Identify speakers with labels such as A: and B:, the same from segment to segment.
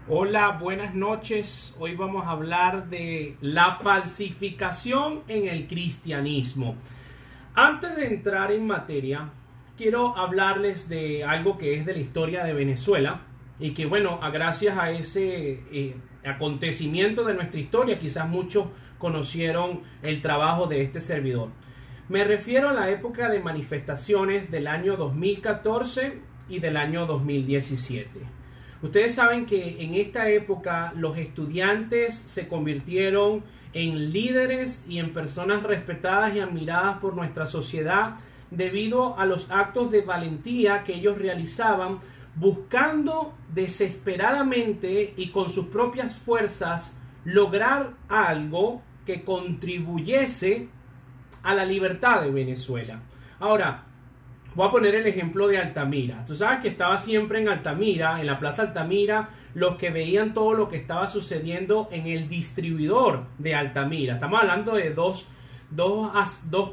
A: Hola, buenas noches. Hoy vamos a hablar de la falsificación en el cristianismo. Antes de entrar en materia, quiero hablarles de algo que es de la historia de Venezuela y que, bueno, gracias a ese acontecimiento de nuestra historia, quizás muchos conocieron el trabajo de este servidor. Me refiero a la época de manifestaciones del año 2014 y del año 2017. Ustedes saben que en esta época los estudiantes se convirtieron en líderes y en personas respetadas y admiradas por nuestra sociedad debido a los actos de valentía que ellos realizaban, buscando desesperadamente y con sus propias fuerzas lograr algo que contribuyese a la libertad de Venezuela. Ahora, voy a poner el ejemplo de Altamira. Tú sabes que estaba siempre en Altamira, en la Plaza Altamira, los que veían todo lo que estaba sucediendo en el distribuidor de Altamira. Estamos hablando de dos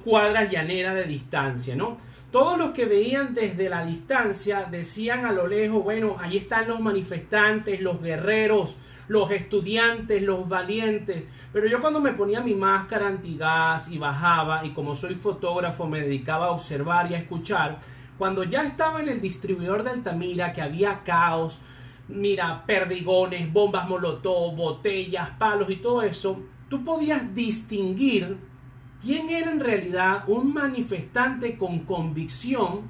A: cuadras llaneras de distancia, ¿no? Todos los que veían desde la distancia decían a lo lejos, bueno, ahí están los manifestantes, los guerreros, los estudiantes, los valientes. Pero yo cuando me ponía mi máscara antigas y bajaba, y como soy fotógrafo me dedicaba a observar y a escuchar, cuando ya estaba en el distribuidor de Altamira, que había caos, mira, perdigones, bombas molotov, botellas, palos y todo eso, tú podías distinguir quién era en realidad un manifestante con convicción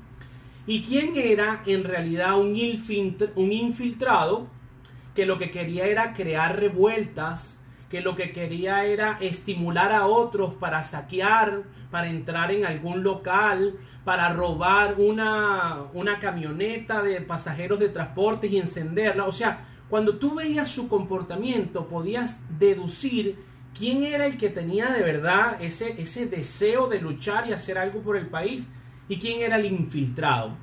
A: y quién era en realidad un infiltrado que lo que quería era crear revueltas, que lo que quería era estimular a otros para saquear, para entrar en algún local, para robar una camioneta de pasajeros de transportes y encenderla. O sea, cuando tú veías su comportamiento, podías deducir quién era el que tenía de verdad ese deseo de luchar y hacer algo por el país y quién era el infiltrado.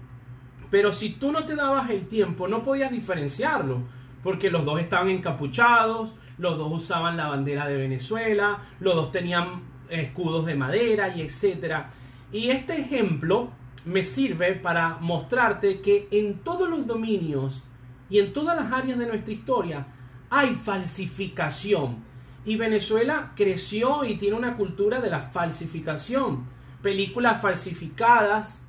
A: Pero si tú no te dabas el tiempo, no podías diferenciarlo, porque los dos estaban encapuchados, los dos usaban la bandera de Venezuela, los dos tenían escudos de madera y etcétera. Y este ejemplo me sirve para mostrarte que en todos los dominios y en todas las áreas de nuestra historia hay falsificación. Y Venezuela creció y tiene una cultura de la falsificación. Películas falsificadas,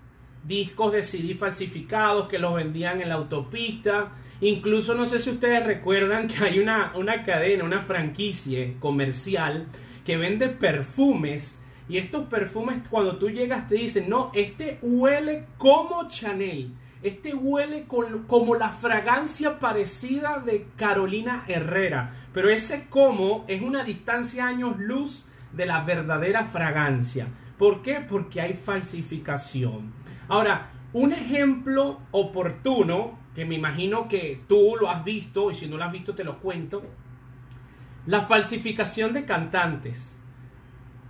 A: discos de CD falsificados que los vendían en la autopista. Incluso no sé si ustedes recuerdan que hay una cadena, una franquicia comercial que vende perfumes, y estos perfumes cuando tú llegas te dicen, no, este huele como Chanel, este huele como la fragancia parecida de Carolina Herrera, pero ese como es una distancia años luz de la verdadera fragancia. ¿Por qué? Porque hay falsificación. Ahora, un ejemplo oportuno, que me imagino que tú lo has visto, y si no lo has visto te lo cuento, la falsificación de cantantes.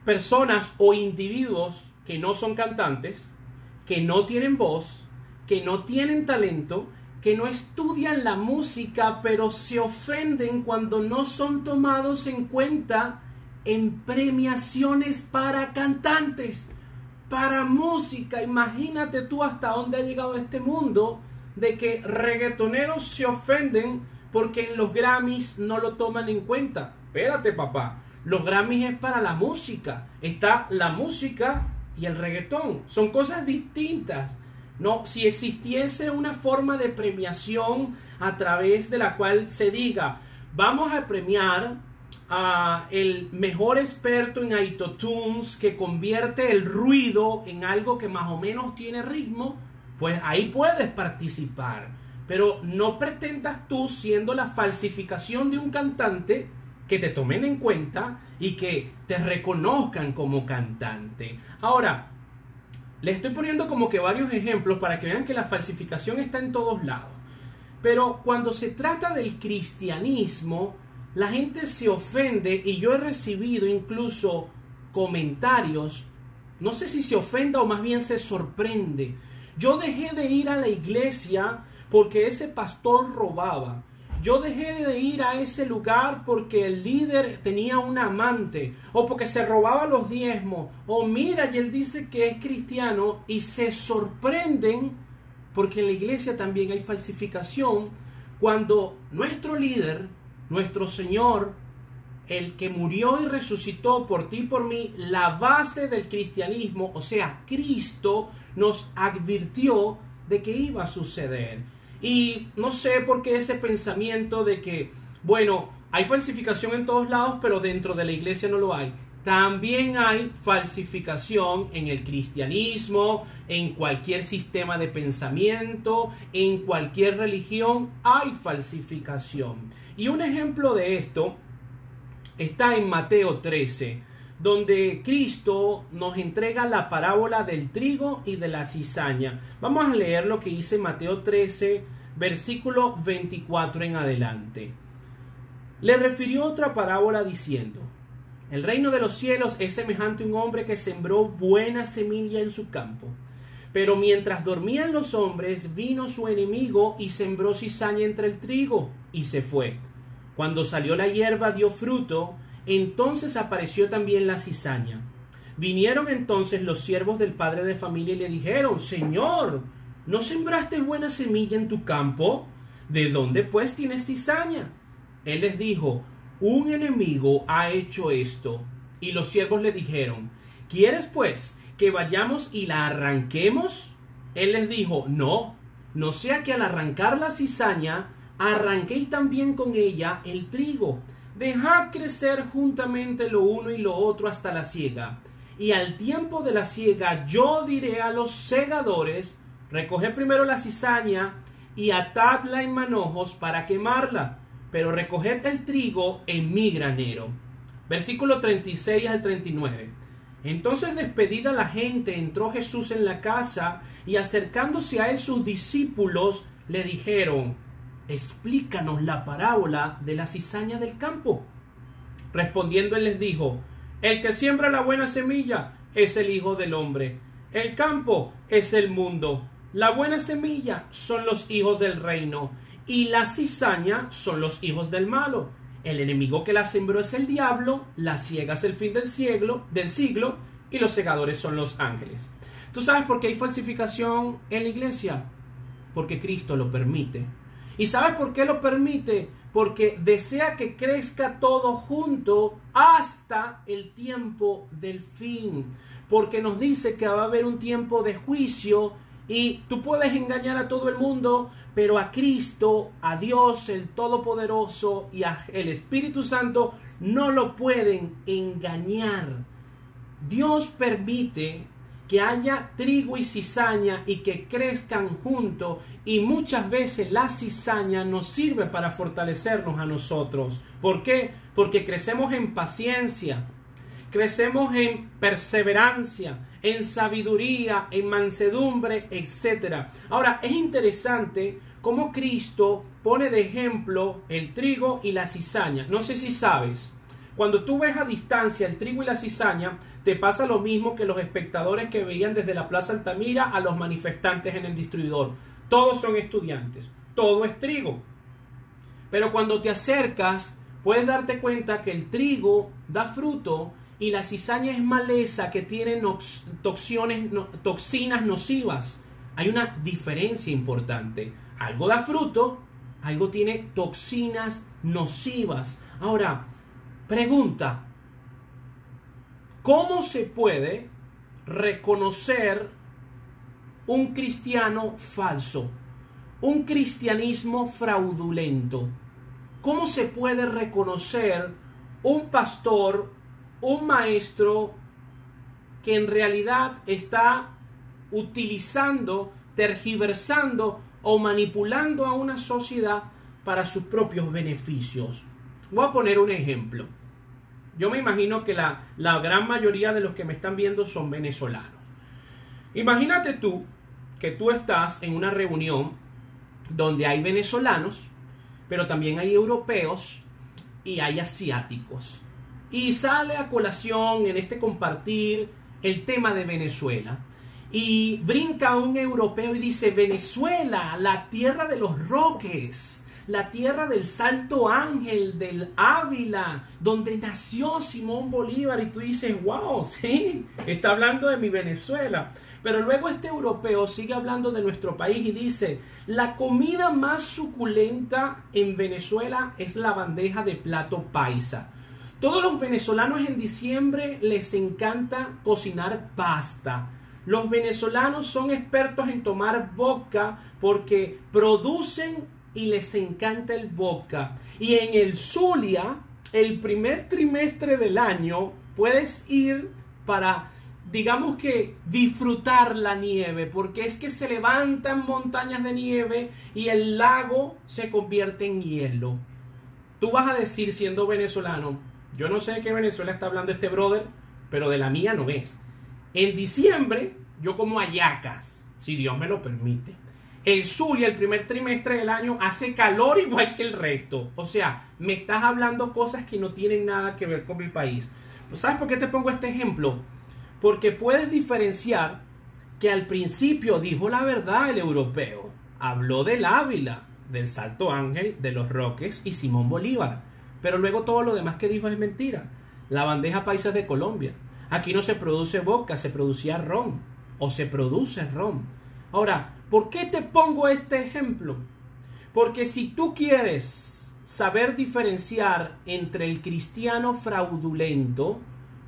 A: Personas o individuos que no son cantantes, que no tienen voz, que no tienen talento, que no estudian la música, pero se ofenden cuando no son tomados en cuenta en premiaciones para cantantes, para música. Imagínate tú hasta dónde ha llegado este mundo de que reggaetoneros se ofenden porque en los Grammys no lo toman en cuenta. Espérate, papá, los Grammys es para la música. Está la música y el reggaetón. Son cosas distintas. No, si existiese una forma de premiación a través de la cual se diga, vamos a premiar a el mejor experto en autotunes que convierte el ruido en algo que más o menos tiene ritmo, pues ahí puedes participar. Pero no pretendas tú, siendo la falsificación de un cantante, que te tomen en cuenta y que te reconozcan como cantante. Ahora, les estoy poniendo como que varios ejemplos para que vean que la falsificación está en todos lados. Pero cuando se trata del cristianismo, la gente se ofende, y yo he recibido incluso comentarios, no sé si se ofenda o más bien se sorprende. Yo dejé de ir a la iglesia porque ese pastor robaba. Yo dejé de ir a ese lugar porque el líder tenía un amante, o porque se robaba los diezmos, o mira, y él dice que es cristiano, y se sorprenden porque en la iglesia también hay falsificación, cuando nuestro líder, nuestro Señor, el que murió y resucitó por ti y por mí, la base del cristianismo, o sea, Cristo, nos advirtió de que iba a suceder. Y no sé por qué ese pensamiento de que, bueno, hay falsificación en todos lados, pero dentro de la iglesia no lo hay. También hay falsificación en el cristianismo, en cualquier sistema de pensamiento, en cualquier religión hay falsificación. Y un ejemplo de esto está en Mateo 13, donde Cristo nos entrega la parábola del trigo y de la cizaña. Vamos a leer lo que dice Mateo 13, versículo 24 en adelante. Le refirió otra parábola diciendo: el reino de los cielos es semejante a un hombre que sembró buena semilla en su campo. Pero mientras dormían los hombres, vino su enemigo y sembró cizaña entre el trigo, y se fue. Cuando salió la hierba dio fruto, entonces apareció también la cizaña. Vinieron entonces los siervos del padre de familia y le dijeron: Señor, ¿no sembraste buena semilla en tu campo? ¿De dónde pues tienes cizaña? Él les dijo: un enemigo ha hecho esto. Y los siervos le dijeron: ¿quieres pues que vayamos y la arranquemos? Él les dijo: no, no sea que al arrancar la cizaña arranquéis también con ella el trigo. Dejad crecer juntamente lo uno y lo otro hasta la siega. Y al tiempo de la siega yo diré a los segadores: recoged primero la cizaña y atadla en manojos para quemarla, pero recoged el trigo en mi granero. Versículo 36 al 39. Entonces, despedida la gente, entró Jesús en la casa, y acercándose a él sus discípulos le dijeron: explícanos la parábola de la cizaña del campo. Respondiendo él les dijo: el que siembra la buena semilla es el Hijo del Hombre. El campo es el mundo. La buena semilla son los hijos del reino, y la cizaña son los hijos del malo. El enemigo que la sembró es el diablo, la siega es el fin del siglo, y los segadores son los ángeles. ¿Tú sabes por qué hay falsificación en la iglesia? Porque Cristo lo permite. ¿Y sabes por qué lo permite? Porque desea que crezca todo junto hasta el tiempo del fin. Porque nos dice que va a haber un tiempo de juicio. Y tú puedes engañar a todo el mundo, pero a Cristo, a Dios el Todopoderoso y al Espíritu Santo no lo pueden engañar. Dios permite que haya trigo y cizaña y que crezcan juntos, y muchas veces la cizaña nos sirve para fortalecernos a nosotros. ¿Por qué? Porque crecemos en paciencia, crecemos en perseverancia, en sabiduría, en mansedumbre, etc. Ahora, es interesante cómo Cristo pone de ejemplo el trigo y la cizaña. No sé si sabes, cuando tú ves a distancia el trigo y la cizaña, te pasa lo mismo que los espectadores que veían desde la Plaza Altamira a los manifestantes en el distribuidor. Todos son estudiantes, todo es trigo. Pero cuando te acercas, puedes darte cuenta que el trigo da fruto y la cizaña es maleza que tiene toxinas nocivas. Hay una diferencia importante. Algo da fruto, algo tiene toxinas nocivas. Ahora, pregunta: ¿cómo se puede reconocer un cristiano falso? Un cristianismo fraudulento. ¿Cómo se puede reconocer un pastor, un maestro que en realidad está utilizando, tergiversando o manipulando a una sociedad para sus propios beneficios? Voy a poner un ejemplo. Yo me imagino que la gran mayoría de los que me están viendo son venezolanos. Imagínate tú que tú estás en una reunión donde hay venezolanos, pero también hay europeos y hay asiáticos. Y sale a colación en este compartir el tema de Venezuela. Y brinca un europeo y dice: Venezuela, la tierra de los roques, la tierra del Salto Ángel, del Ávila, donde nació Simón Bolívar, y tú dices, wow, sí, está hablando de mi Venezuela. Pero luego este europeo sigue hablando de nuestro país y dice, la comida más suculenta en Venezuela es la bandeja de plato paisa. Todos los venezolanos en diciembre les encanta cocinar pasta. Los venezolanos son expertos en tomar vodka porque producen y les encanta el vodka. Y en el Zulia, el primer trimestre del año, puedes ir para, digamos que, disfrutar la nieve, porque es que se levantan montañas de nieve y el lago se convierte en hielo. Tú vas a decir, siendo venezolano, yo no sé de qué Venezuela está hablando este brother, pero de la mía no es. En diciembre yo como hallacas, si Dios me lo permite. El Zulia, el primer trimestre del año, hace calor igual que el resto. O sea, me estás hablando cosas que no tienen nada que ver con mi país. ¿Sabes por qué te pongo este ejemplo? Porque puedes diferenciar que al principio dijo la verdad el europeo. Habló del Ávila, del Salto Ángel, de los Roques y Simón Bolívar. Pero luego todo lo demás que dijo es mentira. La bandeja paisa es de Colombia. Aquí no se produce vodka, se producía ron. O se produce ron. Ahora, ¿por qué te pongo este ejemplo? Porque si tú quieres saber diferenciar entre el cristiano fraudulento,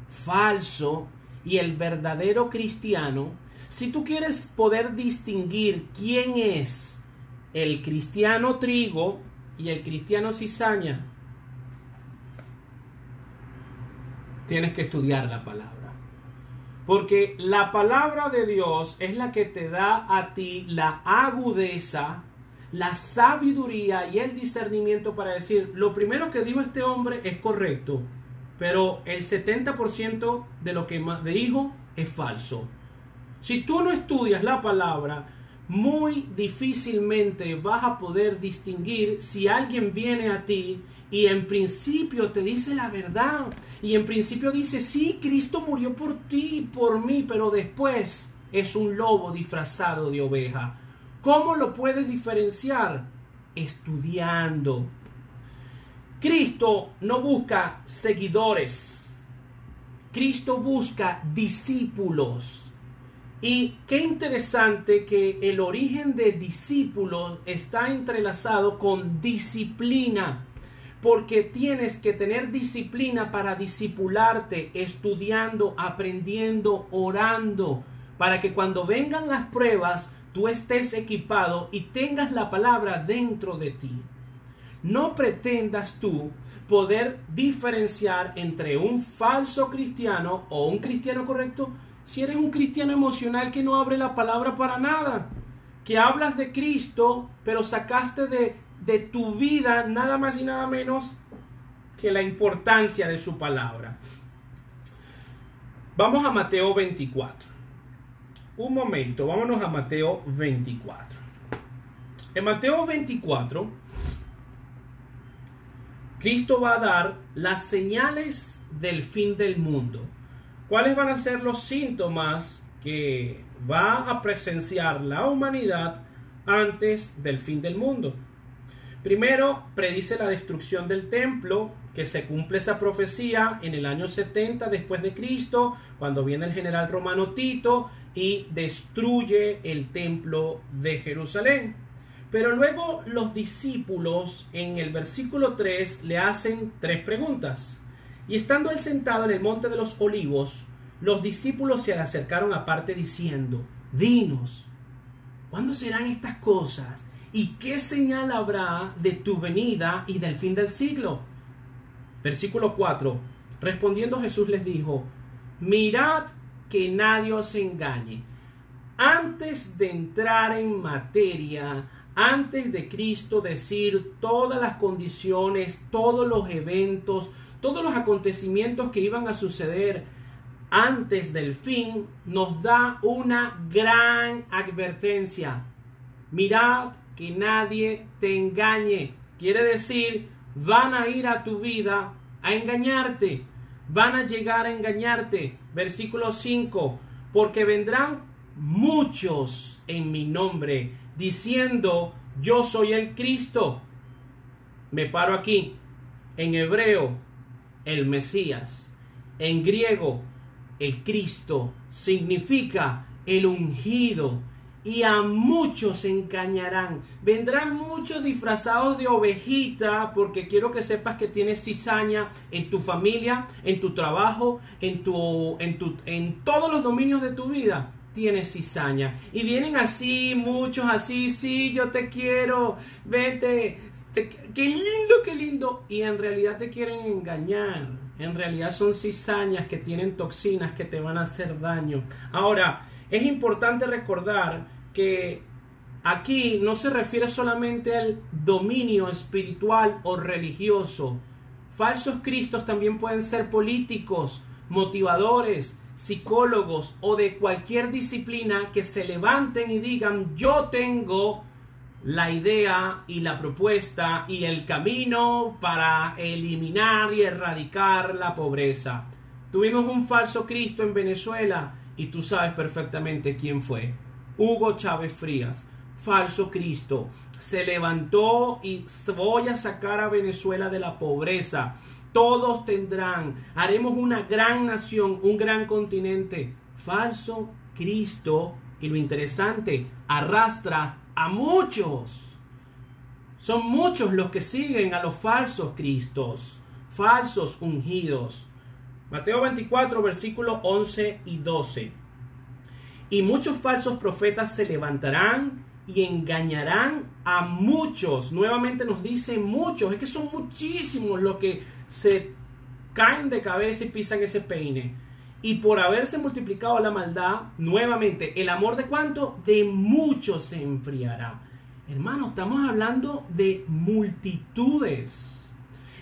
A: falso, y el verdadero cristiano, si tú quieres poder distinguir quién es el cristiano trigo y el cristiano cizaña, tienes que estudiar la palabra. Porque la palabra de Dios es la que te da a ti la agudeza, la sabiduría y el discernimiento para decir, lo primero que dijo este hombre es correcto, pero el 70% de lo que dijo es falso. Si tú no estudias la palabra, muy difícilmente vas a poder distinguir si alguien viene a ti y en principio te dice la verdad, y en principio dice, sí, Cristo murió por ti y por mí, pero después es un lobo disfrazado de oveja. ¿Cómo lo puedes diferenciar? Estudiando. Cristo no busca seguidores, Cristo busca discípulos. Y qué interesante que el origen de discípulos está entrelazado con disciplina, porque tienes que tener disciplina para discipularte, estudiando, aprendiendo, orando, para que cuando vengan las pruebas tú estés equipado y tengas la palabra dentro de ti. No pretendas tú poder diferenciar entre un falso cristiano o un cristiano correcto si eres un cristiano emocional que no abre la palabra para nada, que hablas de Cristo, pero sacaste de tu vida nada más y nada menos que la importancia de su palabra. Vamos a Mateo 24. Un momento, vámonos a Mateo 24. En Mateo 24, Cristo va a dar las señales del fin del mundo. ¿Cuáles van a ser los síntomas que va a presenciar la humanidad antes del fin del mundo? Primero, predice la destrucción del templo, que se cumple esa profecía en el año 70 después de Cristo, cuando viene el general romano Tito y destruye el templo de Jerusalén. Pero luego los discípulos en el versículo 3 le hacen 3 preguntas. Y estando él sentado en el monte de los olivos, los discípulos se le acercaron aparte diciendo, dinos, ¿cuándo serán estas cosas? ¿Y qué señal habrá de tu venida y del fin del siglo? Versículo 4. Respondiendo Jesús les dijo, mirad que nadie os engañe. Antes de entrar en materia, antes de Cristo decir todas las condiciones, todos los eventos, todos los acontecimientos que iban a suceder antes del fin, nos da una gran advertencia. Mirad que nadie te engañe. Quiere decir, van a ir a tu vida a engañarte. Van a llegar a engañarte. Versículo 5. Porque vendrán muchos en mi nombre, diciendo, yo soy el Cristo. Me paro aquí. En hebreo, el Mesías. En griego, el Cristo. Significa el ungido. Y a muchos engañarán. Vendrán muchos disfrazados de ovejita, porque quiero que sepas que tienes cizaña en tu familia, en tu trabajo, en todos los dominios de tu vida. Tienes cizaña. Y vienen así, muchos así, sí, yo te quiero, vete, qué lindo, qué lindo. Y en realidad te quieren engañar. En realidad son cizañas que tienen toxinas que te van a hacer daño. Ahora, es importante recordar que aquí no se refiere solamente al dominio espiritual o religioso. Falsos cristos también pueden ser políticos, motivadores, psicólogos o de cualquier disciplina que se levanten y digan: yo tengo la idea y la propuesta y el camino para eliminar y erradicar la pobreza. Tuvimos un falso Cristo en Venezuela y tú sabes perfectamente quién fue. Hugo Chávez Frías, falso Cristo. Se levantó y voy a sacar a Venezuela de la pobreza. Todos tendrán, haremos una gran nación, un gran continente. Falso Cristo. Y lo interesante, arrastra a muchos. Son muchos los que siguen a los falsos Cristos, falsos ungidos. Mateo 24, versículos 11 y 12. Y muchos falsos profetas se levantarán y engañarán a muchos. Nuevamente nos dice muchos. Es que son muchísimos los que se caen de cabeza y pisan ese peine. Y por haberse multiplicado la maldad, nuevamente, ¿el amor de cuánto? De muchos se enfriará. Hermano, estamos hablando de multitudes.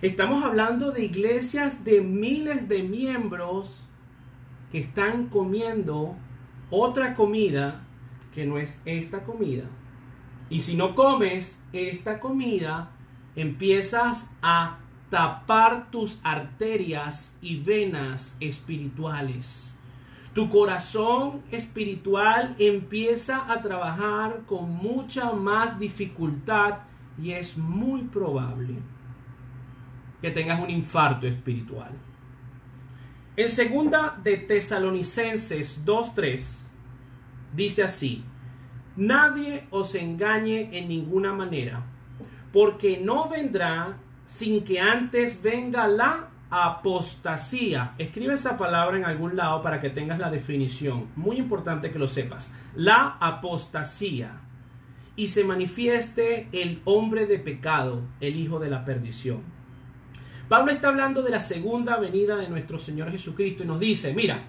A: Estamos hablando de iglesias de miles de miembros que están comiendo otra comida que no es esta comida. Y si no comes esta comida, empiezas a tapar tus arterias y venas espirituales. Tu corazón espiritual empieza a trabajar con mucha más dificultad y es muy probable que tengas un infarto espiritual. En segunda de Tesalonicenses 2:3 dice así: nadie os engañe en ninguna manera, porque no vendrá sin que antes venga la apostasía. Escribe esa palabra en algún lado para que tengas la definición. Muy importante que lo sepas. La apostasía. Y se manifieste el hombre de pecado, el hijo de la perdición. Pablo está hablando de la segunda venida de nuestro Señor Jesucristo y nos dice: mira,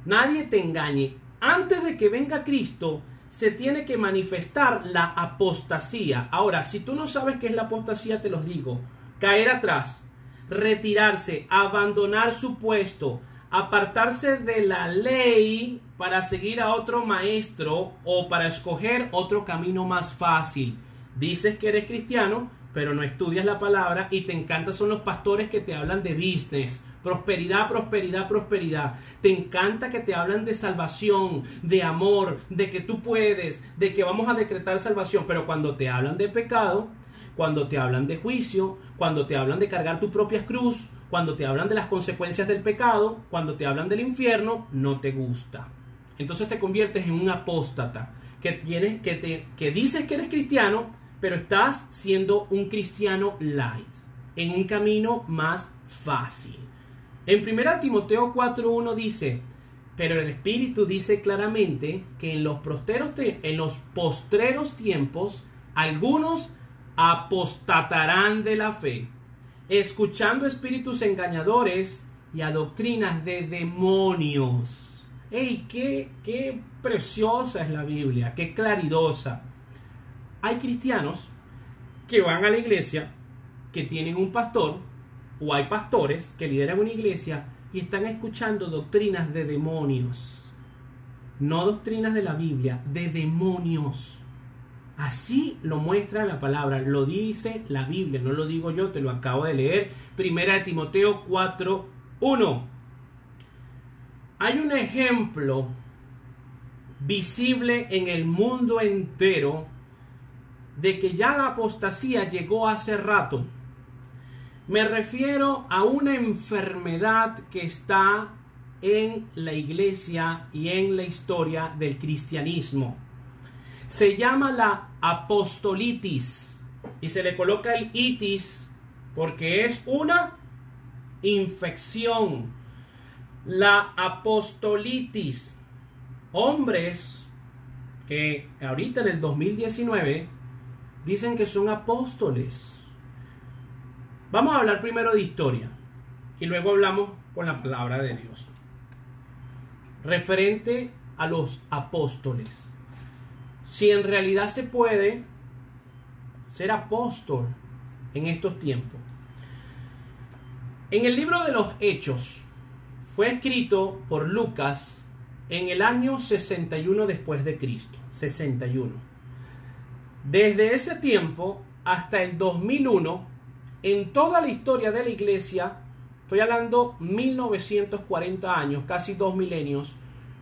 A: nadie te engañe. Antes de que venga Cristo, se tiene que manifestar la apostasía. Ahora, si tú no sabes qué es la apostasía, te los digo: caer atrás, retirarse, abandonar su puesto, apartarse de la ley para seguir a otro maestro o para escoger otro camino más fácil. Dices que eres cristiano, pero no estudias la palabra y te encantan son los pastores que te hablan de business, prosperidad, prosperidad, prosperidad. Te encanta que te hablan de salvación, de amor, de que tú puedes, de que vamos a decretar salvación, pero cuando te hablan de pecado, cuando te hablan de juicio, cuando te hablan de cargar tu propia cruz, cuando te hablan de las consecuencias del pecado, cuando te hablan del infierno, no te gusta. Entonces te conviertes en un apóstata, que dices que eres cristiano, pero estás siendo un cristiano light, en un camino más fácil. En 1 Timoteo 4:1 dice: pero el Espíritu dice claramente que en los postreros tiempos algunos apostatarán de la fe, escuchando espíritus engañadores y a doctrinas de demonios. ¡Ey! ¡Qué preciosa es la Biblia! ¡Qué claridosa! Hay cristianos que van a la iglesia, que tienen un pastor, o hay pastores que lideran una iglesia y están escuchando doctrinas de demonios. No doctrinas de la Biblia, de demonios. Así lo muestra la palabra, lo dice la Biblia, no lo digo yo, te lo acabo de leer. 1 Timoteo 4:1. Hay un ejemplo visible en el mundo entero de que ya la apostasía llegó hace rato. Me refiero a una enfermedad que está en la iglesia y en la historia del cristianismo. Se llama la apostolitis y se le coloca el itis porque es una infección. La apostolitis. Hombres que ahorita en el 2019 dicen que son apóstoles. Vamos a hablar primero de historia y luego hablamos con la palabra de Dios. Referente a los apóstoles. Si en realidad se puede ser apóstol en estos tiempos. En el libro de los Hechos fue escrito por Lucas en el año 61 después de Cristo. 61. Desde ese tiempo hasta el 2001, en toda la historia de la iglesia, estoy hablando 1940 años, casi 2 milenios,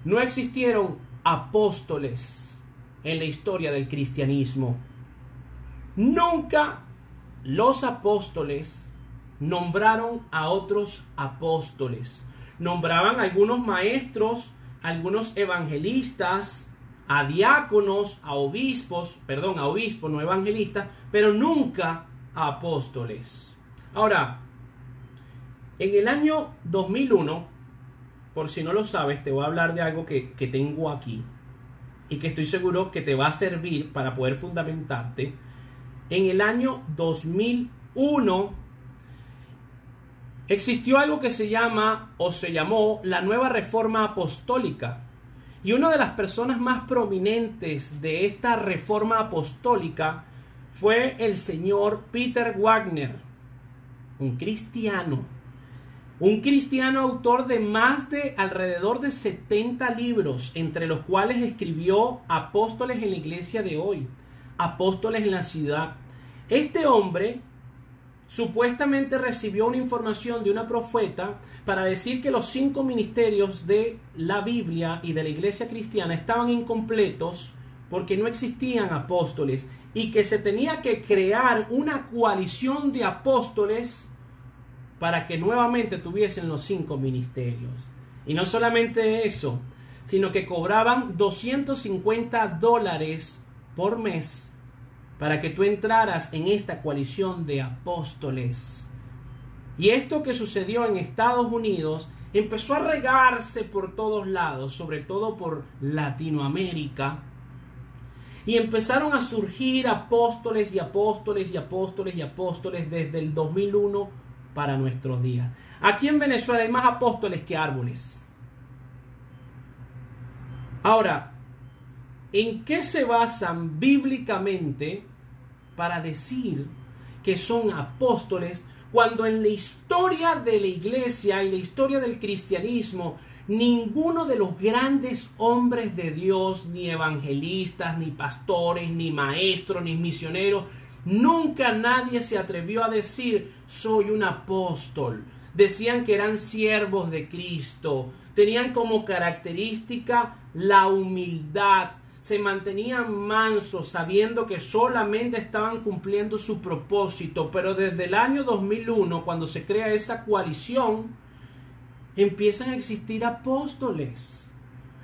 A: no existieron apóstoles en la historia del cristianismo. Nunca los apóstoles nombraron a otros apóstoles. Nombraban a algunos maestros, a algunos evangelistas, a diáconos, a obispos, no evangelistas, pero nunca a apóstoles. Ahora, en el año 2001, por si no lo sabes, te voy a hablar de algo que tengo aquí y que estoy seguro que te va a servir para poder fundamentarte. En el año 2001 existió algo que se llamó la Nueva Reforma Apostólica. Y una de las personas más prominentes de esta Reforma Apostólica fue el señor Peter Wagner, un cristiano autor de alrededor de 70 libros, entre los cuales escribió Apóstoles en la Iglesia de Hoy, Apóstoles en la Ciudad. Este hombre supuestamente recibió una información de una profeta para decir que los 5 ministerios de la Biblia y de la iglesia cristiana estaban incompletos porque no existían apóstoles y que se tenía que crear una coalición de apóstoles para que nuevamente tuviesen los 5 ministerios. Y no solamente eso, sino que cobraban $250 por mes para que tú entraras en esta coalición de apóstoles. Y esto que sucedió en Estados Unidos empezó a regarse por todos lados, sobre todo por Latinoamérica, y empezaron a surgir apóstoles y apóstoles y apóstoles y apóstoles desde el 2001 para nuestros días. Aquí en Venezuela hay más apóstoles que árboles. Ahora, ¿en qué se basan bíblicamente para decir que son apóstoles cuando en la historia de la iglesia y la historia del cristianismo ninguno de los grandes hombres de Dios, ni evangelistas, ni pastores, ni maestros, ni misioneros, nunca nadie se atrevió a decir soy un apóstol? Decían que eran siervos de Cristo, tenían como característica la humildad, se mantenían mansos sabiendo que solamente estaban cumpliendo su propósito. Pero desde el año 2001, cuando se crea esa coalición, empiezan a existir apóstoles.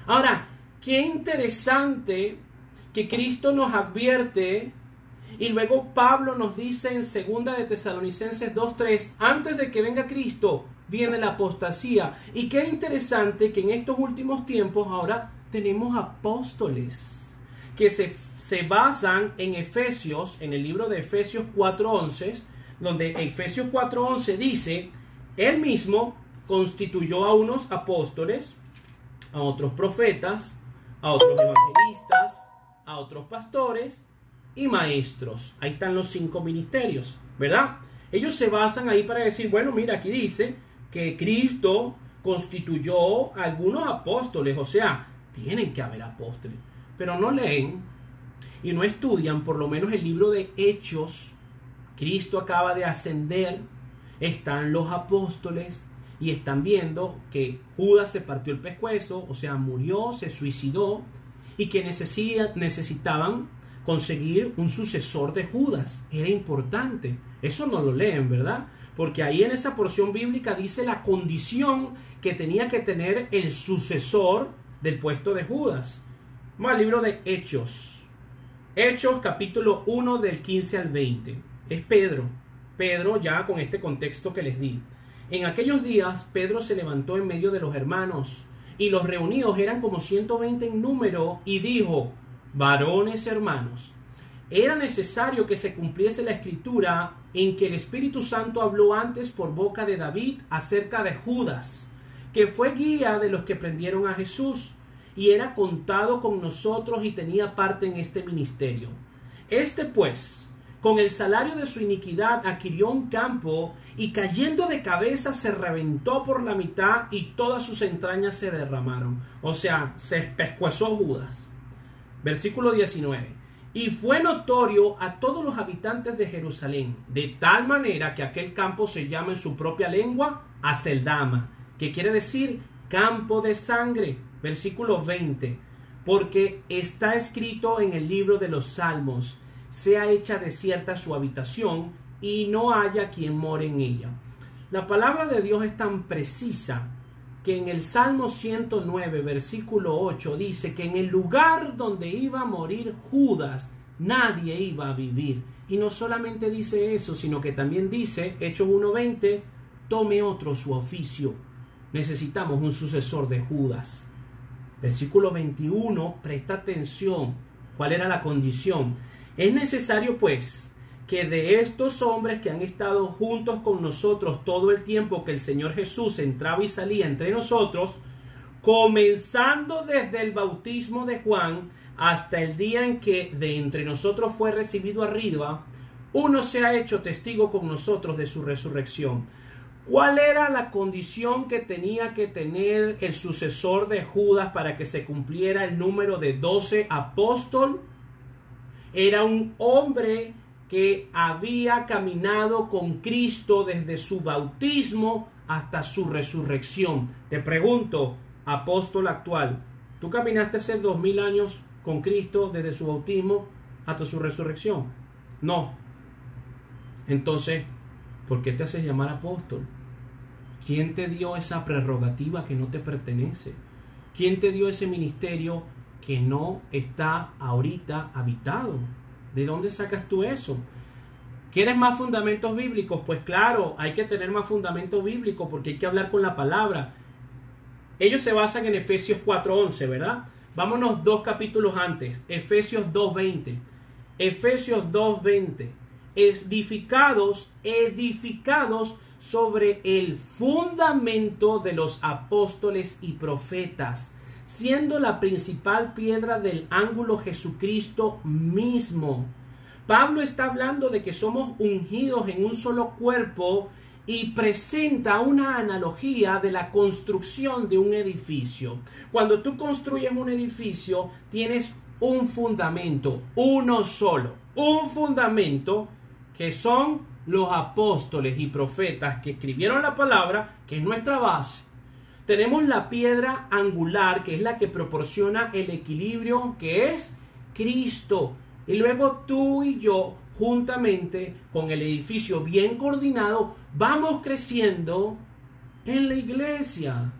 A: Ahora, qué interesante que Cristo nos advierte y luego Pablo nos dice en 2 de Tesalonicenses 2:3, antes de que venga Cristo, viene la apostasía. Y qué interesante que en estos últimos tiempos ahora tenemos apóstoles que se basan en Efesios, en el libro de Efesios 4:11, donde Efesios 4:11 dice, él mismo constituyó a unos apóstoles, a otros profetas, a otros evangelistas, a otros pastores y maestros. Ahí están los 5 ministerios, ¿verdad? Ellos se basan ahí para decir, bueno, mira, aquí dice que Cristo constituyó a algunos apóstoles, o sea, tienen que haber apóstoles, pero no leen y no estudian por lo menos el libro de Hechos. Cristo acaba de ascender, están los apóstoles y están viendo que Judas se partió el pescuezo, o sea, murió, se suicidó, y que necesitaban conseguir un sucesor de Judas. Era importante. Eso no lo leen, ¿verdad? Porque ahí en esa porción bíblica dice la condición que tenía que tener el sucesor del puesto de Judas. Vamos al libro de Hechos. Hechos capítulo 1 del 15 al 20. Es Pedro. Pedro ya con este contexto que les di. En aquellos días Pedro se levantó en medio de los hermanos, y los reunidos eran como 120 en número, y dijo: varones hermanos, era necesario que se cumpliese la escritura en que el Espíritu Santo habló antes por boca de David acerca de Judas, que fue guía de los que prendieron a Jesús, y era contado con nosotros y tenía parte en este ministerio. Este pues, con el salario de su iniquidad adquirió un campo, y cayendo de cabeza se reventó por la mitad, y todas sus entrañas se derramaron. O sea, se pescuezó Judas. Versículo 19. Y fue notorio a todos los habitantes de Jerusalén, de tal manera que aquel campo se llama en su propia lengua Aceldama, que quiere decir campo de sangre. Versículo 20. Porque está escrito en el libro de los Salmos: sea hecha desierta su habitación, y no haya quien more en ella. La palabra de Dios es tan precisa que en el Salmo 109, versículo 8, dice que en el lugar donde iba a morir Judas, nadie iba a vivir. Y no solamente dice eso, sino que también dice, Hechos 1:20, tome otro su oficio. Necesitamos un sucesor de Judas. Versículo 21, presta atención. ¿Cuál era la condición? Es necesario, pues, que de estos hombres que han estado juntos con nosotros todo el tiempo que el Señor Jesús entraba y salía entre nosotros, comenzando desde el bautismo de Juan hasta el día en que de entre nosotros fue recibido arriba, uno se ha hecho testigo con nosotros de su resurrección. ¿Cuál era la condición que tenía que tener el sucesor de Judas para que se cumpliera el número de 12 apóstoles? Era un hombre que había caminado con Cristo desde su bautismo hasta su resurrección. Te pregunto, apóstol actual, ¿tú caminaste hace 2000 años con Cristo desde su bautismo hasta su resurrección? No. Entonces, ¿por qué te haces llamar apóstol? ¿Quién te dio esa prerrogativa que no te pertenece? ¿Quién te dio ese ministerio que no está ahorita habitado? ¿De dónde sacas tú eso? ¿Quieres más fundamentos bíblicos? Pues claro, hay que tener más fundamentos bíblicos porque hay que hablar con la palabra. Ellos se basan en Efesios 4:11, ¿verdad? Vámonos 2 capítulos antes. Efesios 2:20. Efesios 2:20. Edificados sobre el fundamento de los apóstoles y profetas, siendo la principal piedra del ángulo Jesucristo mismo. Pablo está hablando de que somos ungidos en un solo cuerpo y presenta una analogía de la construcción de un edificio. Cuando tú construyes un edificio, tienes un fundamento, uno solo, un fundamento que son los apóstoles y profetas que escribieron la palabra, que es nuestra base. Tenemos la piedra angular, que es la que proporciona el equilibrio, que es Cristo. Y luego tú y yo, juntamente con el edificio bien coordinado, vamos creciendo en la iglesia.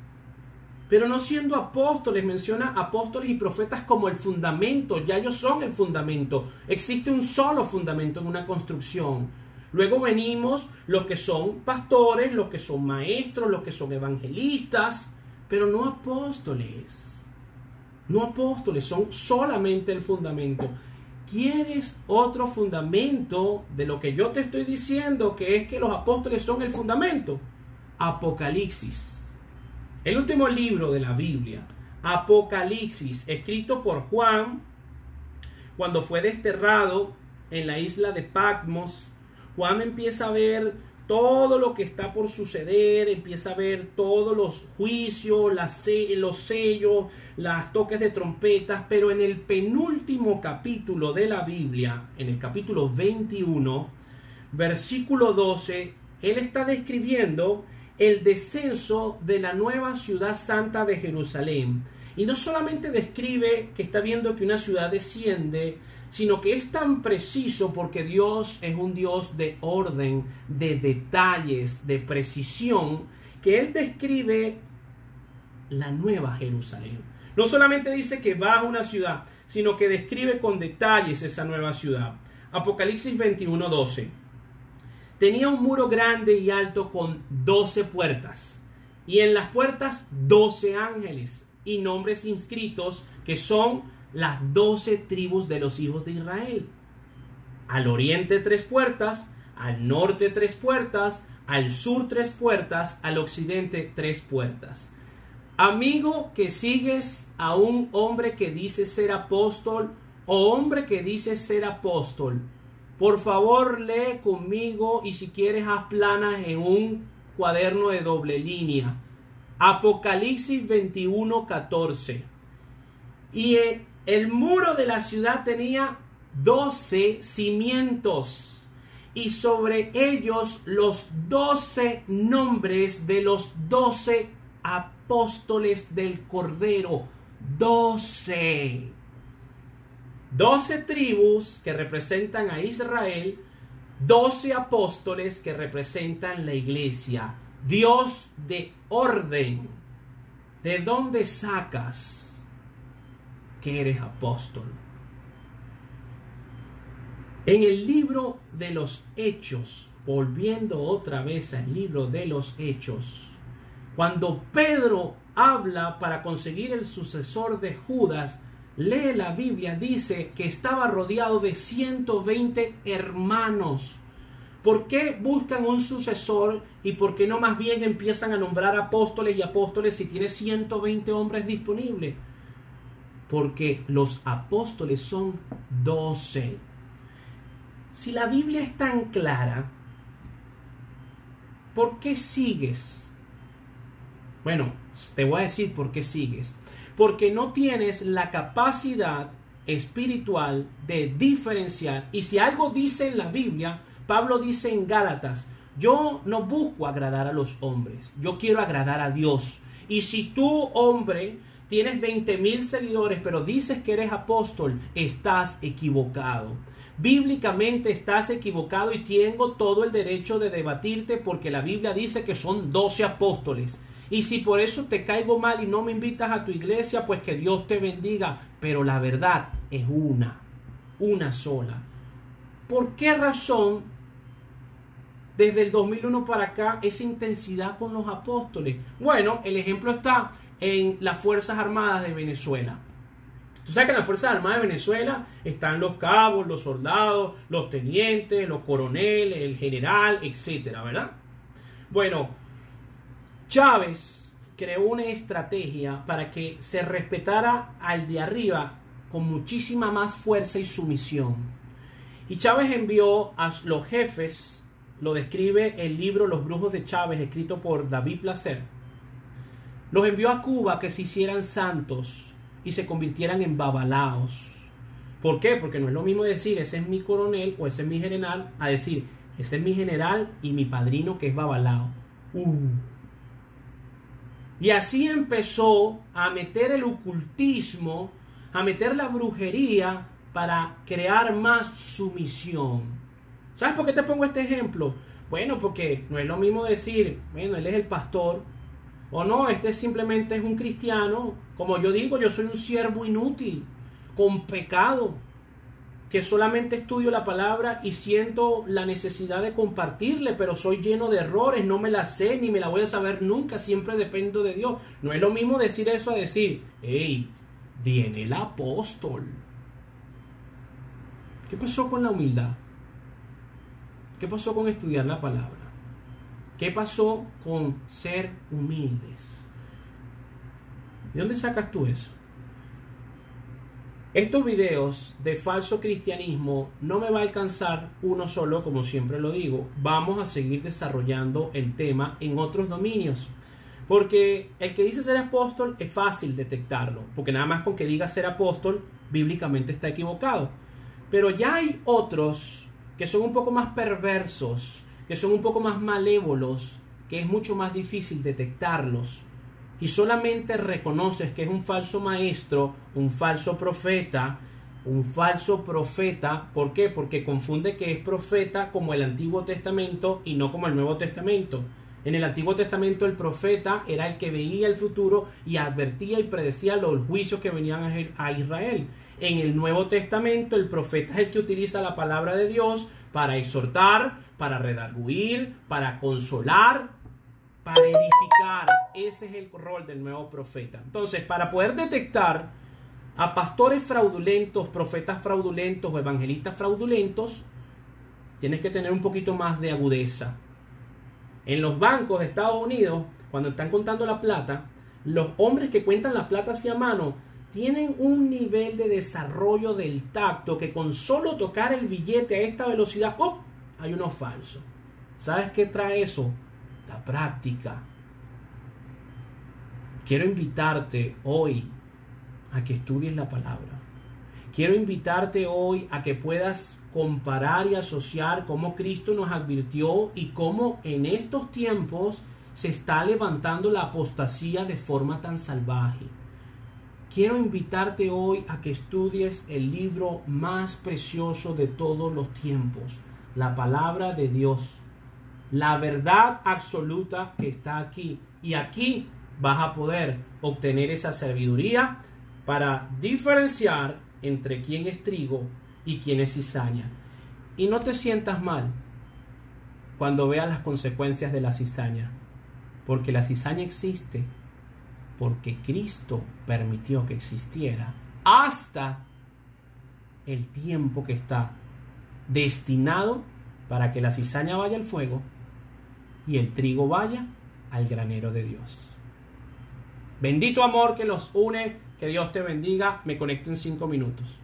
A: Pero no siendo apóstoles, menciona apóstoles y profetas como el fundamento. Ya ellos son el fundamento. Existe un solo fundamento en una construcción. Luego venimos los que son pastores, los que son maestros, los que son evangelistas, pero no apóstoles. No apóstoles, son solamente el fundamento. ¿Quieres otro fundamento de lo que yo te estoy diciendo, que es que los apóstoles son el fundamento? Apocalipsis. El último libro de la Biblia, Apocalipsis, escrito por Juan, cuando fue desterrado en la isla de Patmos. Juan empieza a ver todo lo que está por suceder, empieza a ver todos los juicios, los sellos, los toques de trompetas, pero en el penúltimo capítulo de la Biblia, en el capítulo 21, versículo 12, él está describiendo el descenso de la nueva ciudad santa de Jerusalén. Y no solamente describe que está viendo que una ciudad desciende, sino que es tan preciso porque Dios es un Dios de orden, de detalles, de precisión, que Él describe la nueva Jerusalén. No solamente dice que va a una ciudad, sino que describe con detalles esa nueva ciudad. Apocalipsis 21:12. Tenía un muro grande y alto con 12 puertas, y en las puertas 12 ángeles y nombres inscritos que son las 12 tribus de los hijos de Israel. Al oriente 3 puertas, al norte 3 puertas, al sur 3 puertas, al occidente 3 puertas. Amigo que sigues a un hombre que dice ser apóstol o hombre que dice ser apóstol, por favor lee conmigo y si quieres haz planas en un cuaderno de doble línea. Apocalipsis 21:14. Y el muro de la ciudad tenía 12 cimientos y sobre ellos los 12 nombres de los 12 apóstoles del Cordero. 12 tribus que representan a Israel, 12 apóstoles que representan la iglesia. Dios de orden. ¿De dónde sacas que eres apóstol? En el libro de los Hechos, volviendo otra vez al libro de los Hechos, cuando Pedro habla para conseguir el sucesor de Judas, lee la Biblia, dice que estaba rodeado de 120 hermanos. ¿Por qué buscan un sucesor y por qué no más bien empiezan a nombrar apóstoles y apóstoles si tiene 120 hombres disponibles? Porque los apóstoles son 12. Si la Biblia es tan clara, ¿por qué sigues? Bueno, te voy a decir por qué sigues. Porque no tienes la capacidad espiritual de diferenciar. Y si algo dice en la Biblia, Pablo dice en Gálatas, yo no busco agradar a los hombres, yo quiero agradar a Dios. Y si tú, hombre, tienes 20,000 seguidores, pero dices que eres apóstol, estás equivocado. Bíblicamente estás equivocado y tengo todo el derecho de debatirte porque la Biblia dice que son 12 apóstoles. Y si por eso te caigo mal y no me invitas a tu iglesia, pues que Dios te bendiga. Pero la verdad es una sola. ¿Por qué razón desde el 2001 para acá esa intensidad con los apóstoles? Bueno, el ejemplo está en las Fuerzas Armadas de Venezuela. Tú sabes que en las Fuerzas Armadas de Venezuela están los cabos, los soldados, los tenientes, los coroneles, el general, etcétera, ¿verdad? Bueno, Chávez creó una estrategia para que se respetara al de arriba con muchísima más fuerza y sumisión. Y Chávez envió a los jefes, lo describe el libro Los Brujos de Chávez, escrito por David Placer. Los envió a Cuba que se hicieran santos y se convirtieran en babalaos. ¿Por qué? Porque no es lo mismo decir ese es mi coronel o ese es mi general a decir ese es mi general y mi padrino que es babalao. Y así empezó a meter el ocultismo, a meter la brujería para crear más sumisión. ¿Sabes por qué te pongo este ejemplo? Bueno, porque no es lo mismo decir, bueno, él es el pastor, o no, este simplemente es un cristiano. Como yo digo, yo soy un siervo inútil, con pecado, que solamente estudio la palabra y siento la necesidad de compartirle, pero soy lleno de errores, no me la sé ni me la voy a saber nunca, siempre dependo de Dios. No es lo mismo decir eso a decir, hey, viene el apóstol. ¿Qué pasó con la humildad? ¿Qué pasó con estudiar la palabra? ¿Qué pasó con ser humildes? ¿De dónde sacas tú eso? Estos videos de falso cristianismo no me va a alcanzar uno solo, como siempre lo digo. Vamos a seguir desarrollando el tema en otros dominios. Porque el que dice ser apóstol es fácil detectarlo. Porque nada más con que diga ser apóstol, bíblicamente está equivocado. Pero ya hay otros que son un poco más perversos, que son un poco más malévolos, que es mucho más difícil detectarlos. Y solamente reconoces que es un falso maestro, un falso profeta, Un falso profeta, ¿por qué? Porque confunde que es profeta como el Antiguo Testamento y no como el Nuevo Testamento. En el Antiguo Testamento el profeta era el que veía el futuro y advertía y predecía los juicios que venían a Israel. En el Nuevo Testamento el profeta es el que utiliza la palabra de Dios para exhortar, para redarguir, para consolar, para edificar. Ese es el rol del nuevo profeta. Entonces, para poder detectar a pastores fraudulentos, profetas fraudulentos o evangelistas fraudulentos, tienes que tener un poquito más de agudeza. En los bancos de Estados Unidos, cuando están contando la plata, los hombres que cuentan la plata hacia mano tienen un nivel de desarrollo del tacto que con solo tocar el billete a esta velocidad, ¡pum!, hay uno falso. ¿Sabes qué trae eso? La práctica. Quiero invitarte hoy a que estudies la palabra. Quiero invitarte hoy a que puedas comparar y asociar cómo Cristo nos advirtió y cómo en estos tiempos se está levantando la apostasía de forma tan salvaje. Quiero invitarte hoy a que estudies el libro más precioso de todos los tiempos, la palabra de Dios, la verdad absoluta que está aquí. Y aquí vas a poder obtener esa sabiduría para diferenciar entre quién es trigo y quién es cizaña. Y no te sientas mal cuando veas las consecuencias de la cizaña, porque la cizaña existe porque Cristo permitió que existiera hasta el tiempo que está destinado para que la cizaña vaya al fuego y el trigo vaya al granero de Dios. Bendito amor que los une, que Dios te bendiga. Me conecto en 5 minutos.